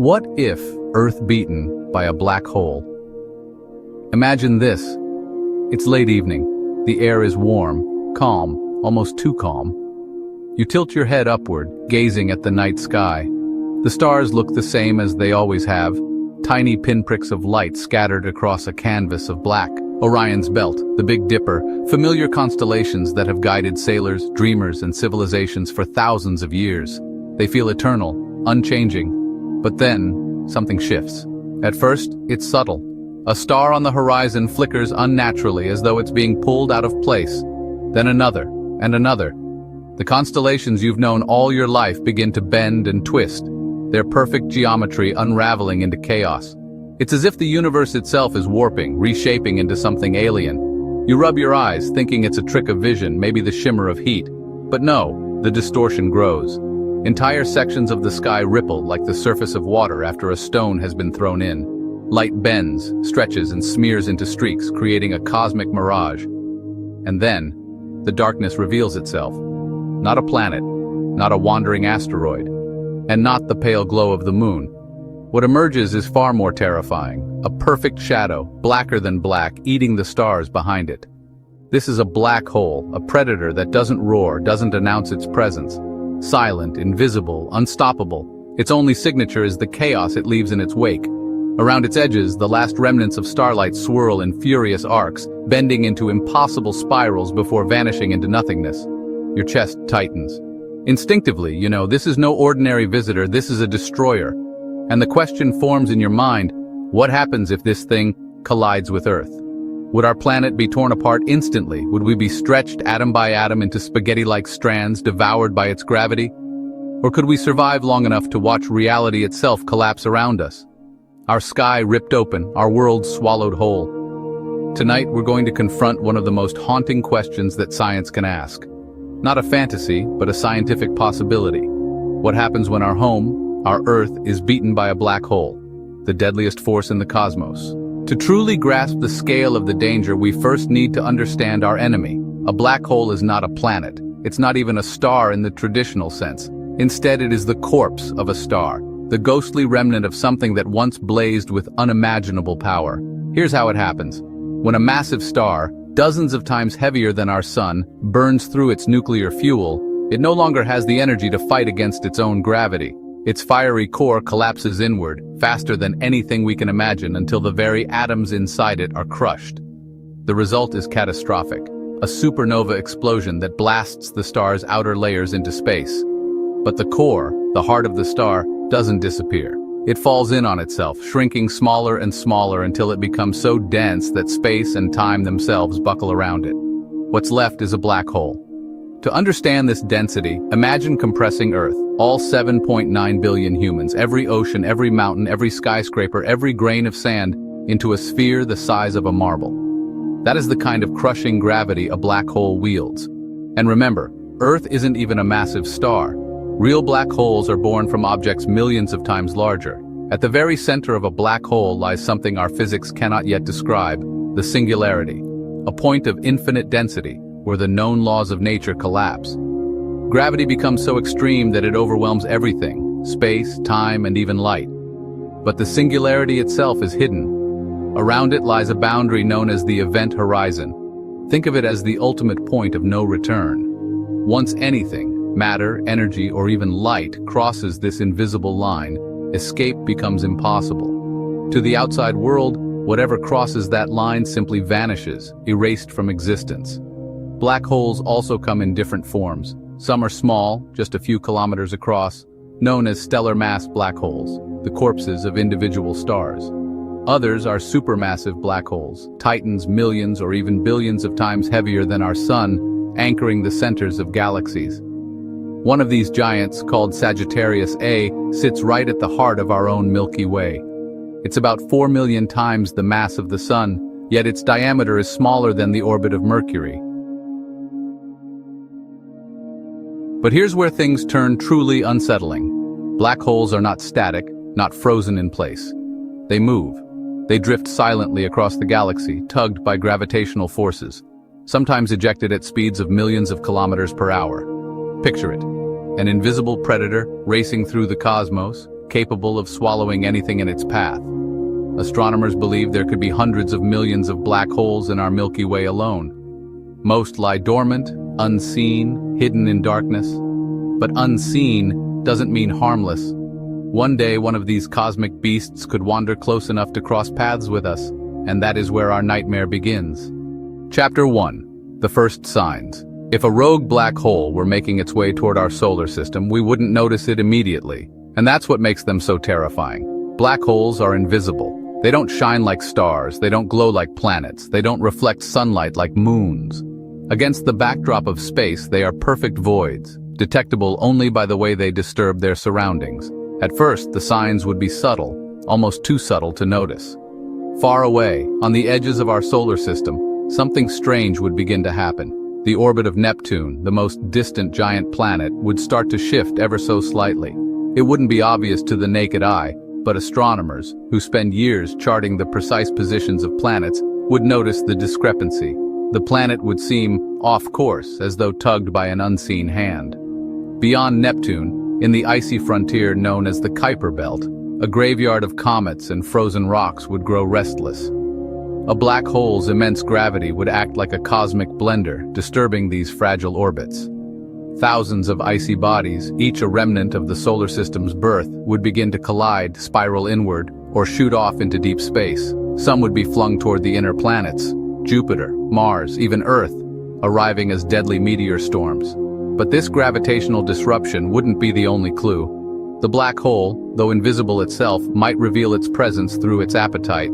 What if Earth beaten by a black hole? Imagine this. It's late evening. The air is warm, calm, almost too calm. You tilt your head upward, gazing at the night sky. The stars look the same as they always have, tiny pinpricks of light scattered across a canvas of black. Orion's Belt, the Big Dipper, familiar constellations that have guided sailors, dreamers, and civilizations for thousands of years. They feel eternal, unchanging. But then, something shifts. At first, it's subtle. A star on the horizon flickers unnaturally as though it's being pulled out of place. Then another, and another. The constellations you've known all your life begin to bend and twist, their perfect geometry unraveling into chaos. It's as if the universe itself is warping, reshaping into something alien. You rub your eyes, thinking it's a trick of vision, maybe the shimmer of heat. But no, the distortion grows. Entire sections of the sky ripple like the surface of water after a stone has been thrown in. Light bends, stretches, and smears into streaks, creating a cosmic mirage. And then, the darkness reveals itself. Not a planet, not a wandering asteroid, and not the pale glow of the moon. What emerges is far more terrifying. A perfect shadow, blacker than black, eating the stars behind it. This is a black hole, a predator that doesn't roar, doesn't announce its presence. Silent, invisible, unstoppable. Its only signature is the chaos it leaves in its wake. Around its edges, the last remnants of starlight swirl in furious arcs, bending into impossible spirals before vanishing into nothingness. Your chest tightens. Instinctively, you know, this is no ordinary visitor, this is a destroyer. And the question forms in your mind, what happens if this thing collides with Earth? Would our planet be torn apart instantly? Would we be stretched atom by atom into spaghetti-like strands, devoured by its gravity? Or could we survive long enough to watch reality itself collapse around us? Our sky ripped open, our world swallowed whole. Tonight, we're going to confront one of the most haunting questions that science can ask. Not a fantasy, but a scientific possibility. What happens when our home, our Earth, is beaten by a black hole, the deadliest force in the cosmos? To truly grasp the scale of the danger, we first need to understand our enemy. A black hole is not a planet. It's not even a star in the traditional sense. Instead, it is the corpse of a star, the ghostly remnant of something that once blazed with unimaginable power. Here's how it happens. When a massive star, dozens of times heavier than our sun, burns through its nuclear fuel, it no longer has the energy to fight against its own gravity. Its fiery core collapses inward, faster than anything we can imagine, until the very atoms inside it are crushed. The result is catastrophic, a supernova explosion that blasts the star's outer layers into space. But the core, the heart of the star, doesn't disappear. It falls in on itself, shrinking smaller and smaller until it becomes so dense that space and time themselves buckle around it. What's left is a black hole. To understand this density, imagine compressing Earth, all 7.9 billion humans, every ocean, every mountain, every skyscraper, every grain of sand, into a sphere the size of a marble. That is the kind of crushing gravity a black hole wields. And remember, Earth isn't even a massive star. Real black holes are born from objects millions of times larger. At the very center of a black hole lies something our physics cannot yet describe, the singularity, a point of infinite density, where the known laws of nature collapse. Gravity becomes so extreme that it overwhelms everything, space, time, and even light. But the singularity itself is hidden. Around it lies a boundary known as the event horizon. Think of it as the ultimate point of no return. Once anything, matter, energy, or even light, crosses this invisible line, escape becomes impossible. To the outside world, whatever crosses that line simply vanishes, erased from existence. Black holes also come in different forms. Some are small, just a few kilometers across, known as stellar mass black holes, the corpses of individual stars. Others are supermassive black holes, titans millions or even billions of times heavier than our sun, anchoring the centers of galaxies. One of these giants, called Sagittarius A, sits right at the heart of our own Milky Way. It's about 4 million times the mass of the sun, yet its diameter is smaller than the orbit of Mercury. But here's where things turn truly unsettling. Black holes are not static, not frozen in place. They move. They drift silently across the galaxy, tugged by gravitational forces, sometimes ejected at speeds of millions of kilometers per hour. Picture it. An invisible predator racing through the cosmos, capable of swallowing anything in its path. Astronomers believe there could be hundreds of millions of black holes in our Milky Way alone. Most lie dormant, unseen, hidden in darkness. But unseen doesn't mean harmless. One day, one of these cosmic beasts could wander close enough to cross paths with us, and that is where our nightmare begins. Chapter 1. The First Signs. If a rogue black hole were making its way toward our solar system, we wouldn't notice it immediately. And that's what makes them so terrifying. Black holes are invisible. They don't shine like stars, they don't glow like planets, they don't reflect sunlight like moons. Against the backdrop of space, they are perfect voids, detectable only by the way they disturb their surroundings. At first, the signs would be subtle, almost too subtle to notice. Far away, on the edges of our solar system, something strange would begin to happen. The orbit of Neptune, the most distant giant planet, would start to shift ever so slightly. It wouldn't be obvious to the naked eye, but astronomers, who spend years charting the precise positions of planets, would notice the discrepancy. The planet would seem off course, as though tugged by an unseen hand. Beyond Neptune, in the icy frontier known as the Kuiper Belt, a graveyard of comets and frozen rocks would grow restless. A black hole's immense gravity would act like a cosmic blender, disturbing these fragile orbits. Thousands of icy bodies, each a remnant of the solar system's birth, would begin to collide, spiral inward, or shoot off into deep space. Some would be flung toward the inner planets, Jupiter, Mars, even Earth, arriving as deadly meteor storms. But this gravitational disruption wouldn't be the only clue. The black hole, though invisible itself, might reveal its presence through its appetite.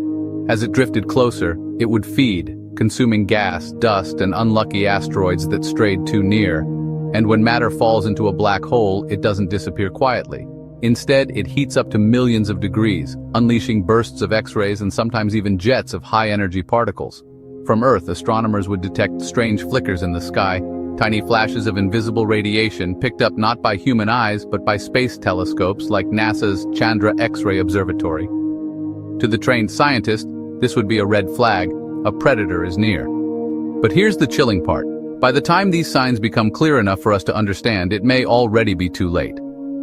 As it drifted closer, it would feed, consuming gas, dust, and unlucky asteroids that strayed too near. And when matter falls into a black hole, it doesn't disappear quietly. Instead, it heats up to millions of degrees, unleashing bursts of X-rays and sometimes even jets of high-energy particles. From Earth, astronomers would detect strange flickers in the sky, tiny flashes of invisible radiation picked up not by human eyes but by space telescopes like NASA's Chandra X-ray Observatory. To the trained scientist, this would be a red flag. A predator is near. But here's the chilling part. By the time these signs become clear enough for us to understand, it may already be too late.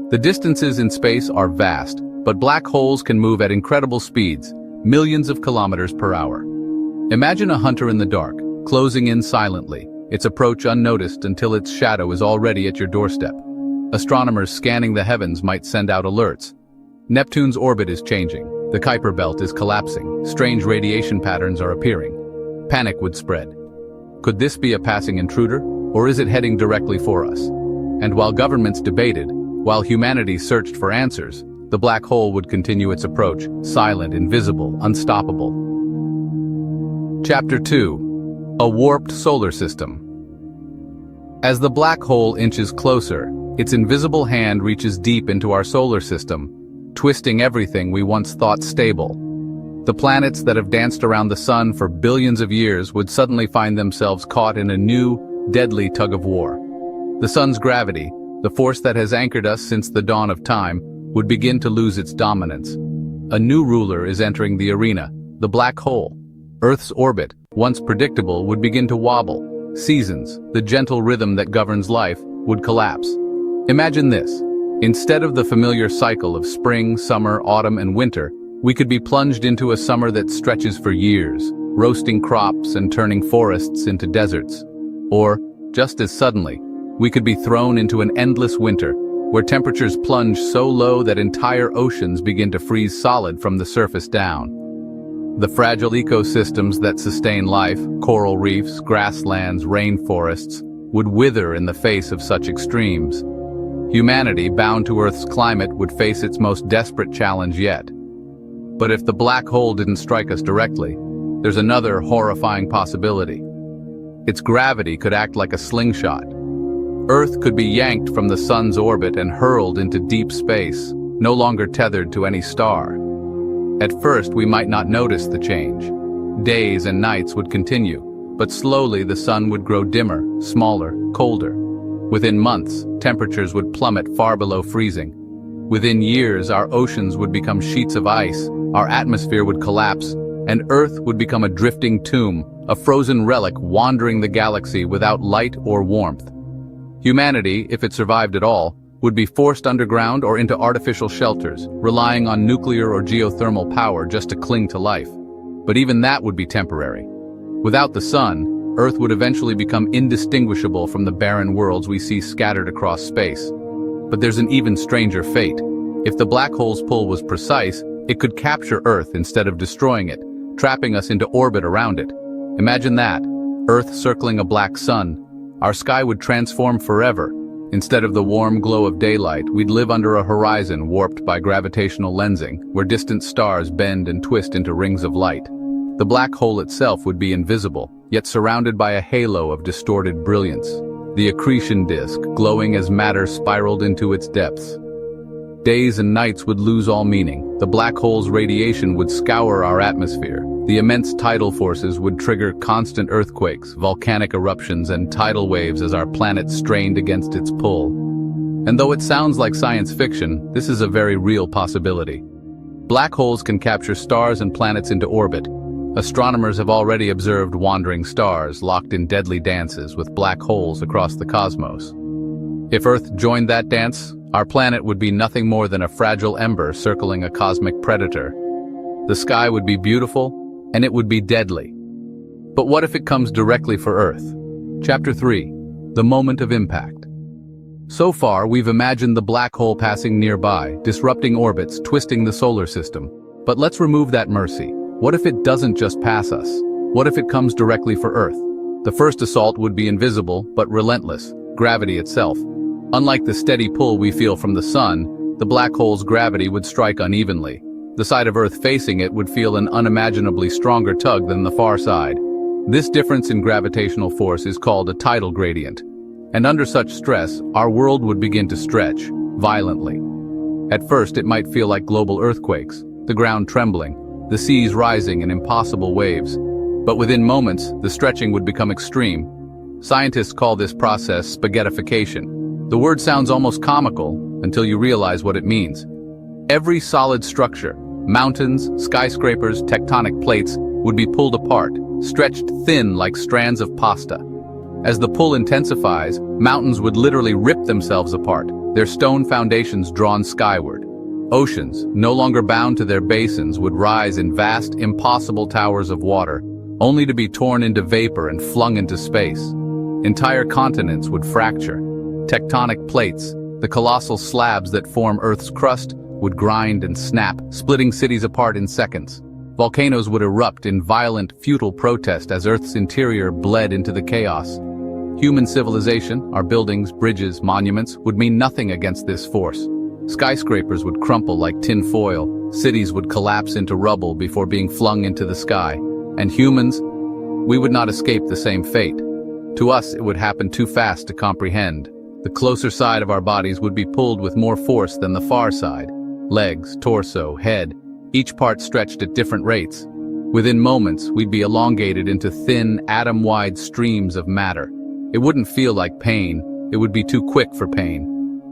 The distances in space are vast, but black holes can move at incredible speeds, millions of kilometers per hour. Imagine a hunter in the dark, closing in silently, its approach unnoticed until its shadow is already at your doorstep. Astronomers scanning the heavens might send out alerts. Neptune's orbit is changing. The Kuiper Belt is collapsing. Strange radiation patterns are appearing. Panic would spread. Could this be a passing intruder, or is it heading directly for us? And while governments debated, while humanity searched for answers, the black hole would continue its approach, silent, invisible, unstoppable. Chapter 2. A Warped Solar System. As the black hole inches closer, its invisible hand reaches deep into our solar system, twisting everything we once thought stable. The planets that have danced around the sun for billions of years would suddenly find themselves caught in a new, deadly tug-of-war. The sun's gravity, the force that has anchored us since the dawn of time, would begin to lose its dominance. A new ruler is entering the arena, the black hole. Earth's orbit, once predictable, would begin to wobble. Seasons, the gentle rhythm that governs life, would collapse. Imagine this. Instead of the familiar cycle of spring, summer, autumn, and winter, we could be plunged into a summer that stretches for years, roasting crops and turning forests into deserts. Or, just as suddenly, we could be thrown into an endless winter, where temperatures plunge so low that entire oceans begin to freeze solid from the surface down. The fragile ecosystems that sustain life, coral reefs, grasslands, rainforests, would wither in the face of such extremes. Humanity, bound to Earth's climate, would face its most desperate challenge yet. But if the black hole didn't strike us directly, there's another horrifying possibility. Its gravity could act like a slingshot. Earth could be yanked from the sun's orbit and hurled into deep space, no longer tethered to any star. At first, we might not notice the change. Days and nights would continue, but slowly the sun would grow dimmer, smaller, colder. Within months, temperatures would plummet far below freezing. Within years, our oceans would become sheets of ice, our atmosphere would collapse, and Earth would become a drifting tomb, a frozen relic wandering the galaxy without light or warmth. Humanity, if it survived at all, would be forced underground or into artificial shelters, relying on nuclear or geothermal power just to cling to life. But even that would be temporary. Without the sun, Earth would eventually become indistinguishable from the barren worlds we see scattered across space. But there's an even stranger fate. If the black hole's pull was precise, it could capture Earth instead of destroying it, trapping us into orbit around it. Imagine that, Earth circling a black sun. Our sky would transform forever. Instead of the warm glow of daylight, we'd live under a horizon warped by gravitational lensing, where distant stars bend and twist into rings of light. The black hole itself would be invisible, yet surrounded by a halo of distorted brilliance, the accretion disk glowing as matter spiraled into its depths. Days and nights would lose all meaning. The black hole's radiation would scour our atmosphere. The immense tidal forces would trigger constant earthquakes, volcanic eruptions, and tidal waves as our planet strained against its pull. And though it sounds like science fiction, this is a very real possibility. Black holes can capture stars and planets into orbit. Astronomers have already observed wandering stars locked in deadly dances with black holes across the cosmos. If Earth joined that dance, our planet would be nothing more than a fragile ember circling a cosmic predator. The sky would be beautiful, and it would be deadly. But what if it comes directly for Earth? Chapter 3. The Moment of Impact. So far, we've imagined the black hole passing nearby, disrupting orbits, twisting the solar system. But let's remove that mercy. What if it doesn't just pass us? What if it comes directly for Earth? The first assault would be invisible, but relentless, gravity itself. Unlike the steady pull we feel from the sun, the black hole's gravity would strike unevenly. The side of Earth facing it would feel an unimaginably stronger tug than the far side. This difference in gravitational force is called a tidal gradient. And under such stress, our world would begin to stretch, violently. At first, it might feel like global earthquakes, the ground trembling, the seas rising in impossible waves. But within moments, the stretching would become extreme. Scientists call this process spaghettification. The word sounds almost comical until you realize what it means. Every solid structure, mountains, skyscrapers, tectonic plates, would be pulled apart, stretched thin like strands of pasta. As the pull intensifies, mountains would literally rip themselves apart, their stone foundations drawn skyward. Oceans, no longer bound to their basins, would rise in vast, impossible towers of water, only to be torn into vapor and flung into space. Entire continents would fracture. Tectonic plates, the colossal slabs that form Earth's crust, would grind and snap, splitting cities apart in seconds. Volcanoes would erupt in violent, futile protest as Earth's interior bled into the chaos. Human civilization, our buildings, bridges, monuments, would mean nothing against this force. Skyscrapers would crumple like tin foil, cities would collapse into rubble before being flung into the sky. And humans, we would not escape the same fate. To us, it would happen too fast to comprehend. The closer side of our bodies would be pulled with more force than the far side. Legs, torso, head, each part stretched at different rates. Within moments, we'd be elongated into thin, atom-wide streams of matter. It wouldn't feel like pain, it would be too quick for pain.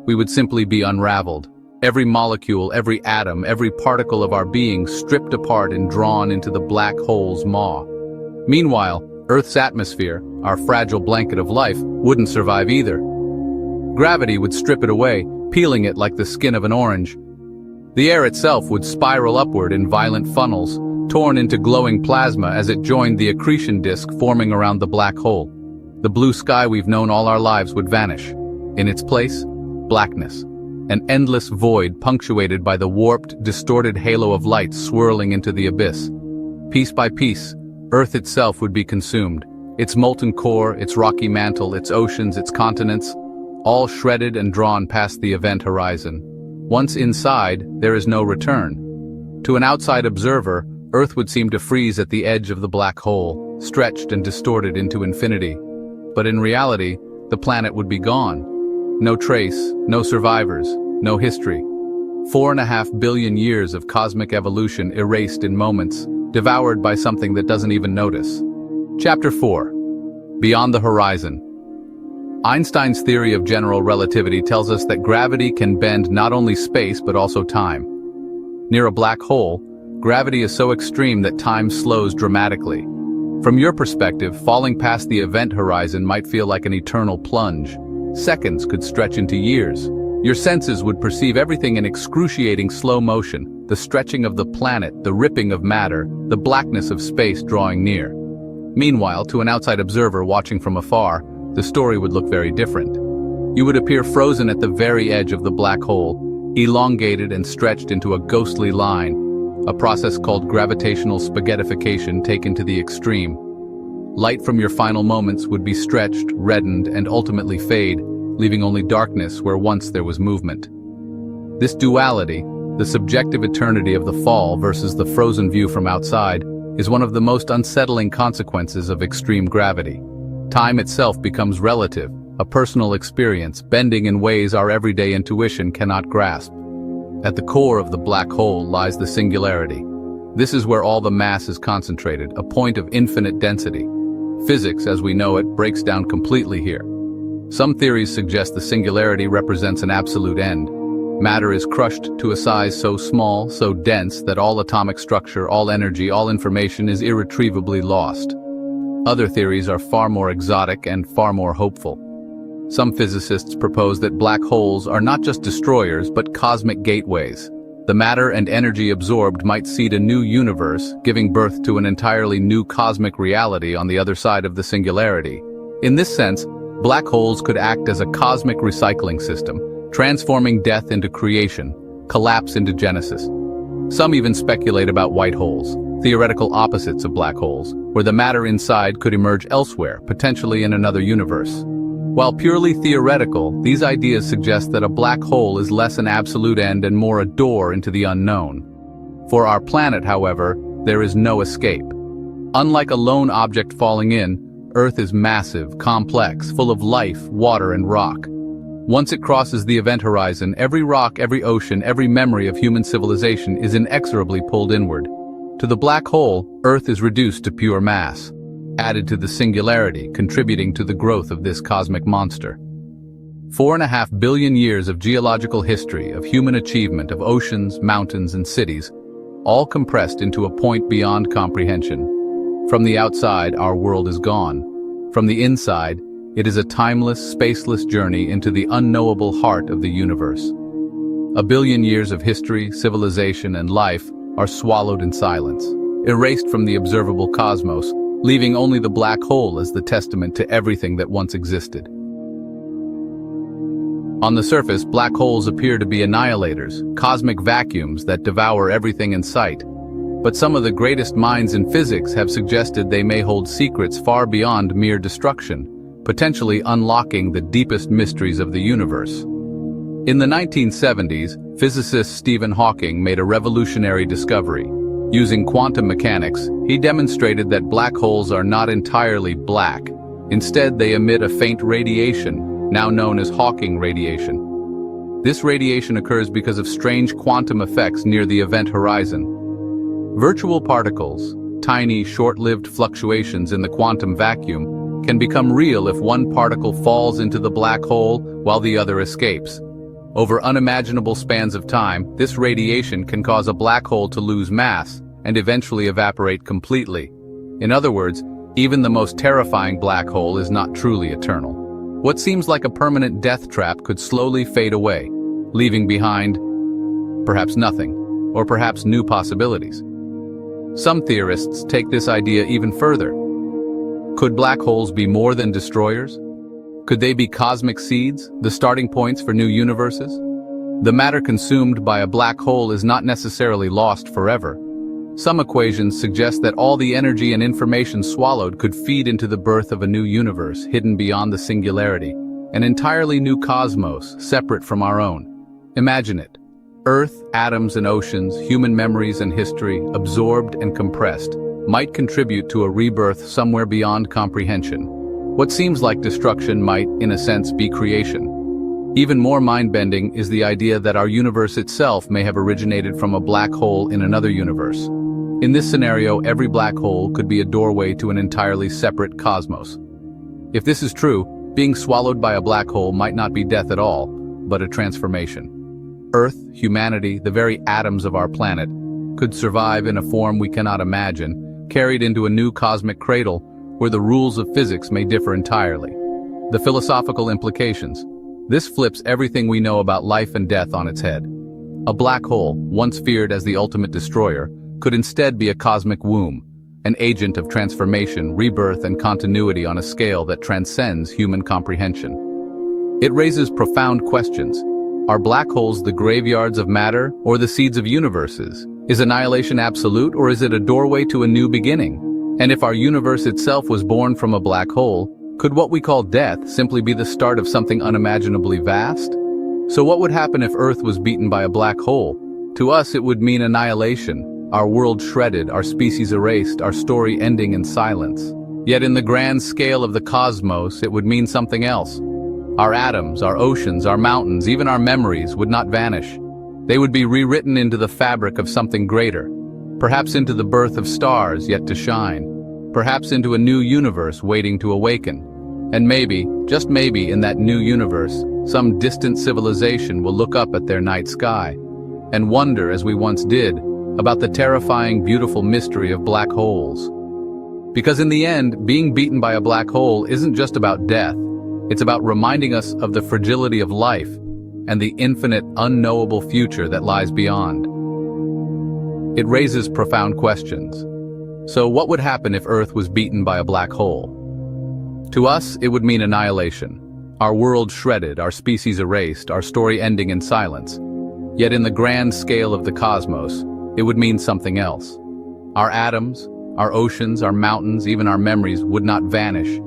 We would simply be unraveled. Every molecule, every atom, every particle of our being stripped apart and drawn into the black hole's maw. Meanwhile, Earth's atmosphere, our fragile blanket of life, wouldn't survive either. Gravity would strip it away, peeling it like the skin of an orange. The air itself would spiral upward in violent funnels, torn into glowing plasma as it joined the accretion disk forming around the black hole. The blue sky we've known all our lives would vanish. In its place, blackness. An endless void punctuated by the warped, distorted halo of light swirling into the abyss. Piece by piece, Earth itself would be consumed. Its molten core, its rocky mantle, its oceans, its continents, all shredded and drawn past the event horizon. Once inside, there is no return. To an outside observer, Earth would seem to freeze at the edge of the black hole, stretched and distorted into infinity. But in reality, the planet would be gone. No trace, no survivors, no history. 4.5 billion years of cosmic evolution erased in moments, devoured by something that doesn't even notice. Chapter 4. Beyond the Horizon. Einstein's theory of general relativity tells us that gravity can bend not only space but also time. Near a black hole, gravity is so extreme that time slows dramatically. From your perspective, falling past the event horizon might feel like an eternal plunge. Seconds could stretch into years. Your senses would perceive everything in excruciating slow motion, the stretching of the planet, the ripping of matter, the blackness of space drawing near. Meanwhile, to an outside observer watching from afar, the story would look very different. You would appear frozen at the very edge of the black hole, elongated and stretched into a ghostly line, a process called gravitational spaghettification taken to the extreme. Light from your final moments would be stretched, reddened, and ultimately fade, leaving only darkness where once there was movement. This duality, the subjective eternity of the fall versus the frozen view from outside, is one of the most unsettling consequences of extreme gravity. Time itself becomes relative, a personal experience, bending in ways our everyday intuition cannot grasp. At the core of the black hole lies the singularity. This is where all the mass is concentrated, a point of infinite density. Physics, as we know it, breaks down completely here. Some theories suggest the singularity represents an absolute end. Matter is crushed to a size so small, so dense, that all atomic structure, all energy, all information is irretrievably lost. Other theories are far more exotic and far more hopeful. Some physicists propose that black holes are not just destroyers, but cosmic gateways. The matter and energy absorbed might seed a new universe, giving birth to an entirely new cosmic reality on the other side of the singularity. In this sense, black holes could act as a cosmic recycling system, transforming death into creation, collapse into genesis. Some even speculate about white holes, theoretical opposites of black holes, where the matter inside could emerge elsewhere, potentially in another universe. While purely theoretical, these ideas suggest that a black hole is less an absolute end and more a door into the unknown. For our planet, however, there is no escape. Unlike a lone object falling in, Earth is massive, complex, full of life, water, and rock. Once it crosses the event horizon, every rock, every ocean, every memory of human civilization is inexorably pulled inward. To the black hole, Earth is reduced to pure mass, added to the singularity, contributing to the growth of this cosmic monster. 4.5 billion years of geological history, of human achievement, of oceans, mountains, and cities, all compressed into a point beyond comprehension. From the outside, our world is gone. From the inside, it is a timeless, spaceless journey into the unknowable heart of the universe. A billion years of history, civilization, and life are swallowed in silence, erased from the observable cosmos, leaving only the black hole as the testament to everything that once existed. On the surface, black holes appear to be annihilators, cosmic vacuums that devour everything in sight. But some of the greatest minds in physics have suggested they may hold secrets far beyond mere destruction, potentially unlocking the deepest mysteries of the universe. In the 1970s, physicist Stephen Hawking made a revolutionary discovery. Using quantum mechanics, he demonstrated that black holes are not entirely black. Instead, they emit a faint radiation, now known as Hawking radiation. This radiation occurs because of strange quantum effects near the event horizon. Virtual particles, tiny, short-lived fluctuations in the quantum vacuum, can become real if one particle falls into the black hole while the other escapes. Over unimaginable spans of time, this radiation can cause a black hole to lose mass and eventually evaporate completely. In other words, even the most terrifying black hole is not truly eternal. What seems like a permanent death trap could slowly fade away, leaving behind perhaps nothing, or perhaps new possibilities. Some theorists take this idea even further. Could black holes be more than destroyers? Could they be cosmic seeds, the starting points for new universes? The matter consumed by a black hole is not necessarily lost forever. Some equations suggest that all the energy and information swallowed could feed into the birth of a new universe hidden beyond the singularity, an entirely new cosmos separate from our own. Imagine it. Earth, atoms and oceans, human memories and history, absorbed and compressed, might contribute to a rebirth somewhere beyond comprehension. What seems like destruction might, in a sense, be creation. Even more mind-bending is the idea that our universe itself may have originated from a black hole in another universe. In this scenario, every black hole could be a doorway to an entirely separate cosmos. If this is true, being swallowed by a black hole might not be death at all, but a transformation. Earth, humanity, the very atoms of our planet, could survive in a form we cannot imagine, carried into a new cosmic cradle where the rules of physics may differ entirely. The philosophical implications. This flips everything we know about life and death on its head. A black hole, once feared as the ultimate destroyer, could instead be a cosmic womb, an agent of transformation, rebirth, and continuity on a scale that transcends human comprehension. It raises profound questions. Are black holes the graveyards of matter or the seeds of universes? Is annihilation absolute, or is it a doorway to a new beginning? And if our universe itself was born from a black hole, could what we call death simply be the start of something unimaginably vast? So what would happen if Earth was beaten by a black hole? To us, it would mean annihilation, our world shredded, our species erased, our story ending in silence. Yet in the grand scale of the cosmos, it would mean something else. Our atoms, our oceans, our mountains, even our memories would not vanish. They would be rewritten into the fabric of something greater, perhaps into the birth of stars yet to shine, perhaps into a new universe waiting to awaken. And maybe, just maybe, in that new universe, some distant civilization will look up at their night sky and wonder, as we once did, about the terrifying, beautiful mystery of black holes. Because in the end, being beaten by a black hole isn't just about death. It's about reminding us of the fragility of life and the infinite, unknowable future that lies beyond. It raises profound questions. So what would happen if Earth was beaten by a black hole? To us, it would mean annihilation. Our world shredded, our species erased, our story ending in silence. Yet in the grand scale of the cosmos, it would mean something else. Our atoms, our oceans, our mountains, even our memories would not vanish.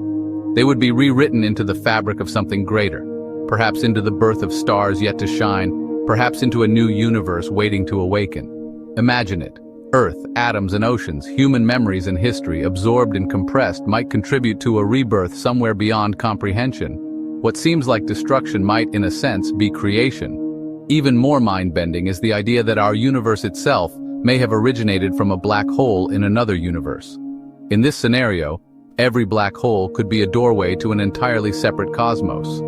They would be rewritten into the fabric of something greater, perhaps into the birth of stars yet to shine, perhaps into a new universe waiting to awaken. Imagine it. Earth, atoms and oceans, human memories and history, absorbed and compressed, might contribute to a rebirth somewhere beyond comprehension. What seems like destruction might, in a sense, be creation. Even more mind-bending is the idea that our universe itself may have originated from a black hole in another universe. In this scenario, every black hole could be a doorway to an entirely separate cosmos.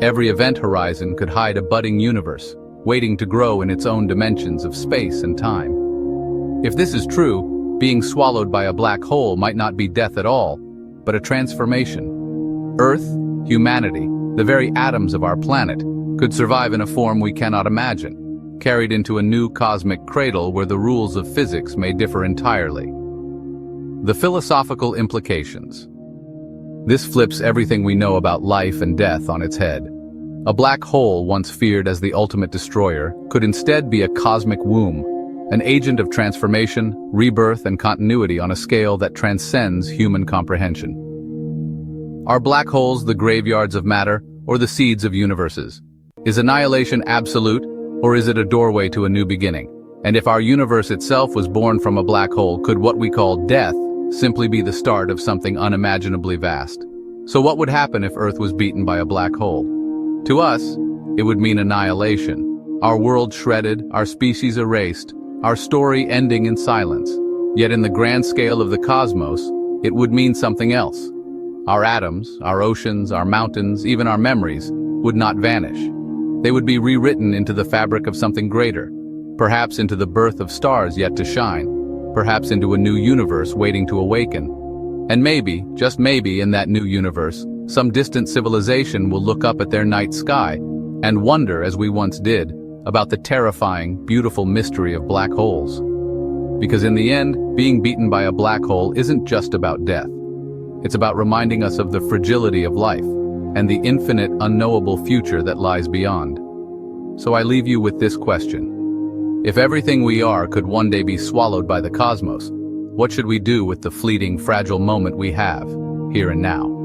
Every event horizon could hide a budding universe, waiting to grow in its own dimensions of space and time. If this is true, being swallowed by a black hole might not be death at all, but a transformation. Earth, humanity, the very atoms of our planet, could survive in a form we cannot imagine, carried into a new cosmic cradle where the rules of physics may differ entirely. The philosophical implications. This flips everything we know about life and death on its head. A black hole, once feared as the ultimate destroyer, could instead be a cosmic womb, an agent of transformation, rebirth, and continuity on a scale that transcends human comprehension. Are black holes the graveyards of matter or the seeds of universes? Is annihilation absolute, or is it a doorway to a new beginning? And if our universe itself was born from a black hole, could what we call death simply be the start of something unimaginably vast? So what would happen if Earth was beaten by a black hole? To us, it would mean annihilation, our world shredded, our species erased, our story ending in silence. Yet in the grand scale of the cosmos, it would mean something else. Our atoms, our oceans, our mountains, even our memories, would not vanish. They would be rewritten into the fabric of something greater, perhaps into the birth of stars yet to shine, perhaps into a new universe waiting to awaken. And maybe, just maybe, in that new universe, some distant civilization will look up at their night sky and wonder, as we once did, about the terrifying, beautiful mystery of black holes. Because in the end, being beaten by a black hole isn't just about death. It's about reminding us of the fragility of life and the infinite, unknowable future that lies beyond. So I leave you with this question. If everything we are could one day be swallowed by the cosmos, what should we do with the fleeting, fragile moment we have, here and now?